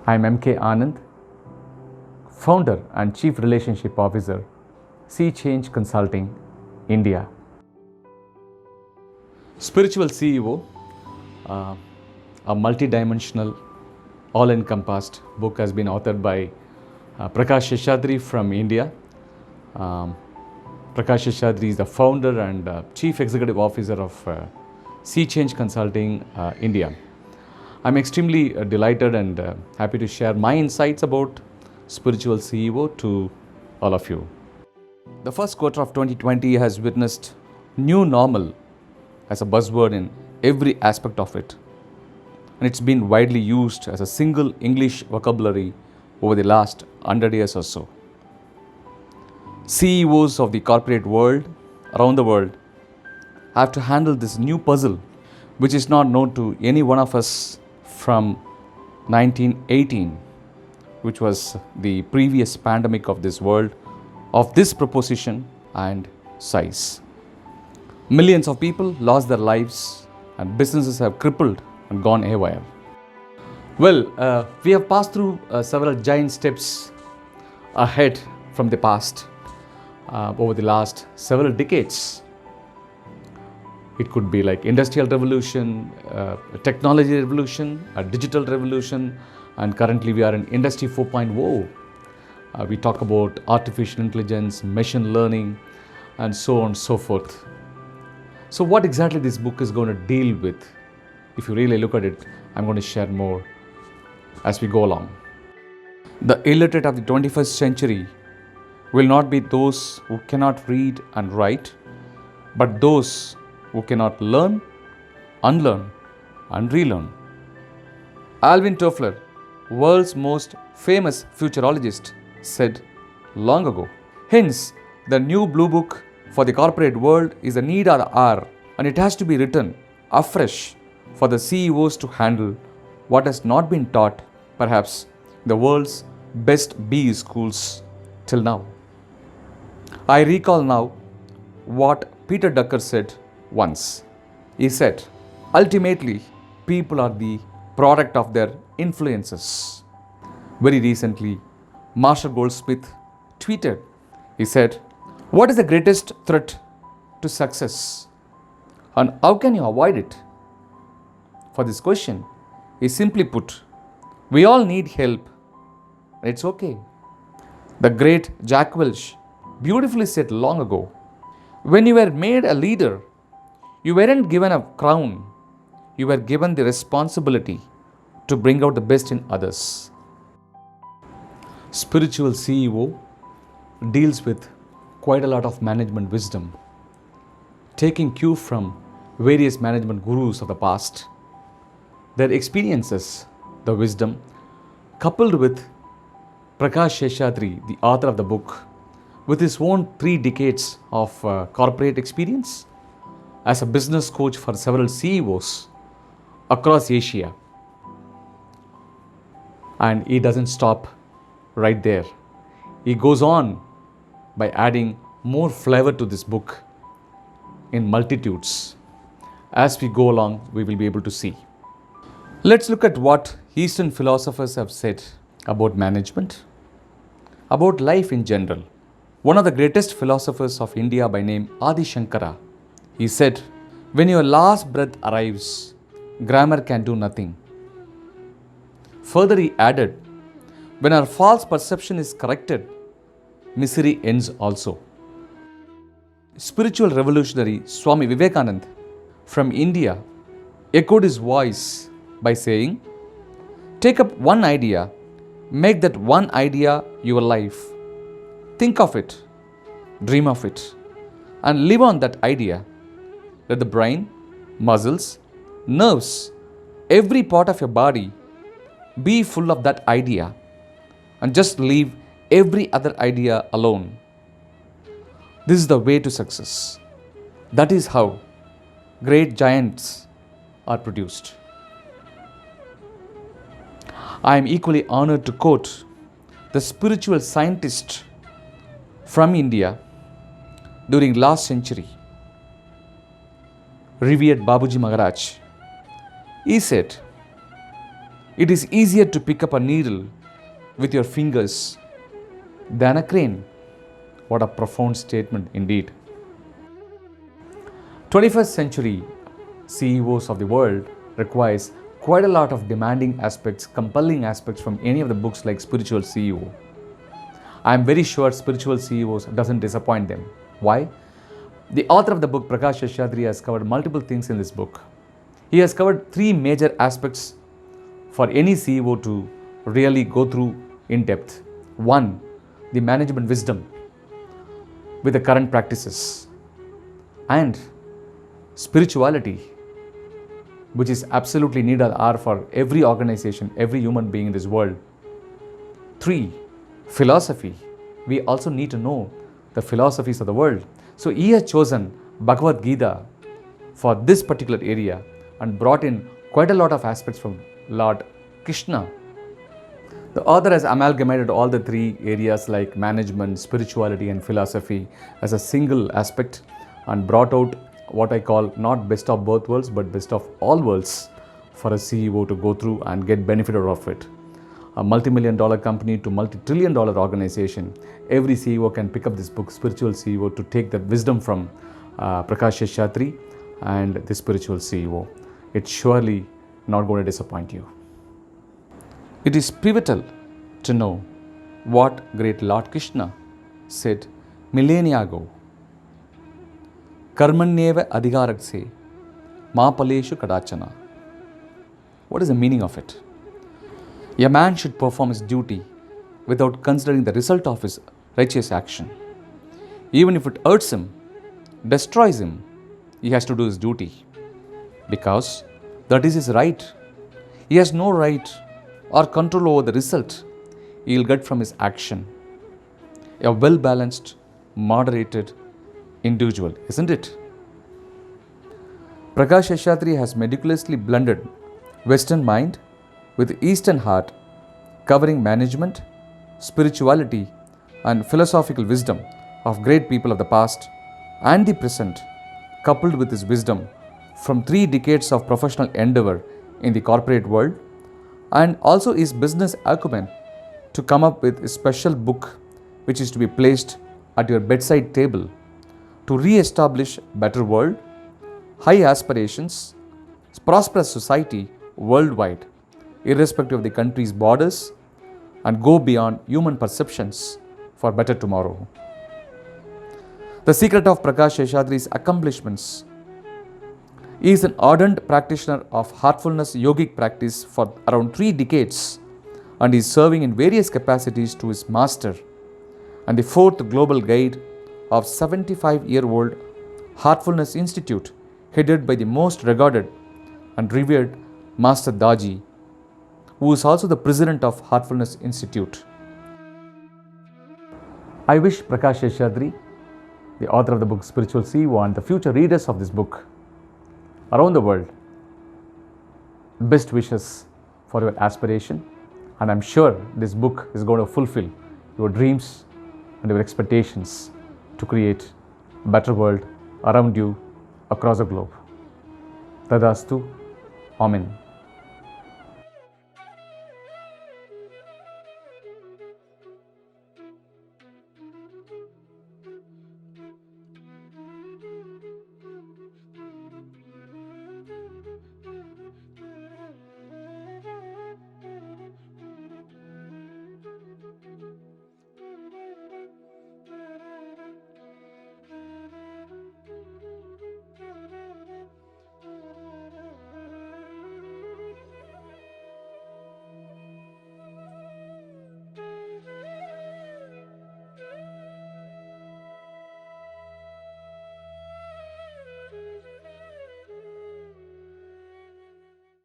I'm MK Anand, founder and Chief Relationship Officer, Sea Change Consulting, India. Spiritual CEO, a multidimensional, all-encompassed book has been authored by Prakash Seshadri from India. Prakash Seshadri is the founder and Chief Executive Officer of Sea Change Consulting, India. I'm extremely delighted and happy to share my insights about spiritual CEO to all of you. The first quarter of 2020 has witnessed new normal as a buzzword in every aspect of it. And it's been widely used as a single English vocabulary over the last 100 years or so. CEOs of the corporate world around the world have to handle this new puzzle, which is not known to any one of us from 1918, which was the previous pandemic of this world, of this proposition and size. Millions of people lost their lives and businesses have crippled and gone haywire. Well, we have passed through several giant steps ahead from the past over the last several decades. It could be like industrial revolution, technology revolution, a digital revolution, and currently we are in Industry 4.0. We talk about artificial intelligence, machine learning, and so on and so forth. So what exactly this book is going to deal with? If you really look at it, I'm going to share more as we go along. The illiterate of the 21st century will not be those who cannot read and write, but those who cannot learn, unlearn, and relearn. Alvin Toffler, world's most famous futurologist, said long ago. Hence, the new blue book for the corporate world is a need of the hour, and it has to be written afresh for the CEOs to handle what has not been taught, perhaps, in the world's best B schools till now. I recall now what Peter Drucker said once. He said, ultimately, people are the product of their influences. Very recently, Marshall Goldsmith tweeted, he said, what is the greatest threat to success and how can you avoid it? For this question, he simply put, we all need help. It's okay. The great Jack Welch beautifully said long ago, when you were made a leader, you weren't given a crown, you were given the responsibility to bring out the best in others. Spiritual CEO deals with quite a lot of management wisdom, taking cue from various management gurus of the past, their experiences, the wisdom, coupled with Prakash Seshadri, the author of the book, with his own 3 decades of corporate experience as a business coach for several CEOs across Asia. And he doesn't stop right there. He goes on by adding more flavor to this book in multitudes. As we go along, we will be able to see. Let's look at what Eastern philosophers have said about management, about life in general. One of the greatest philosophers of India by name Adi Shankara, he said, when your last breath arrives, grammar can do nothing. Further he added, when our false perception is corrected, misery ends also. Spiritual revolutionary Swami Vivekananda from India echoed his voice by saying, take up one idea, make that one idea your life. Think of it, dream of it, and live on that idea. Let the brain, muscles, nerves, every part of your body be full of that idea and just leave every other idea alone. This is the way to success. That is how great giants are produced. I am equally honored to quote the spiritual scientist from India during last century, revered Babuji Maharaj. He said, It is easier to pick up a needle with your fingers than a crane. What a profound statement indeed. 21st century CEOs of the world requires quite a lot of demanding aspects, compelling aspects from any of the books like Spiritual CEO. I am very sure Spiritual CEOs doesn't disappoint them. Why? The author of the book, Prakash Seshadri, has covered multiple things in this book. He has covered three major aspects for any CEO to really go through in depth. One, the management wisdom with the current practices, and spirituality, which is absolutely needed for every organization, every human being in this world. Three, philosophy. We also need to know the philosophies of the world. So he has chosen Bhagavad Gita for this particular area and brought in quite a lot of aspects from Lord Krishna. The author has amalgamated all the three areas like management, spirituality and philosophy as a single aspect and brought out what I call not best of both worlds but best of all worlds for a CEO to go through and get benefit out of it. A multi-million-dollar company to multi-trillion-dollar organization, every CEO can pick up this book, Spiritual CEO, to take the wisdom from Prakash Seshadri and the Spiritual CEO. It's surely not going to disappoint you. It is pivotal to know what great Lord Krishna said millennia ago. Karmanyeva adhikarakse ma paleshu kadachana. What is the meaning of it? A man should perform his duty without considering the result of his righteous action. Even if it hurts him, destroys him, he has to do his duty because that is his right. He has no right or control over the result he will get from his action. A well-balanced, moderated individual, isn't it? Prakash Seshadri has meticulously blended Western mind with Eastern heart, covering management, spirituality and philosophical wisdom of great people of the past and the present, coupled with his wisdom from 3 decades of professional endeavor in the corporate world, and also his business acumen to come up with a special book which is to be placed at your bedside table to re-establish better world, high aspirations, prosperous society worldwide, irrespective of the country's borders, and go beyond human perceptions for better tomorrow. The secret of Prakash Seshadri's accomplishments: he is an ardent practitioner of heartfulness yogic practice for around 3 decades and is serving in various capacities to his master and the 4th global guide of 75-year-old Heartfulness Institute, headed by the most regarded and revered Master Daji, who is also the president of Heartfulness Institute. I wish Prakash Seshadri, the author of the book Spiritual CEO, and the future readers of this book around the world, best wishes for your aspiration, and I'm sure this book is going to fulfill your dreams and your expectations to create a better world around you across the globe. Tadastu. Amen.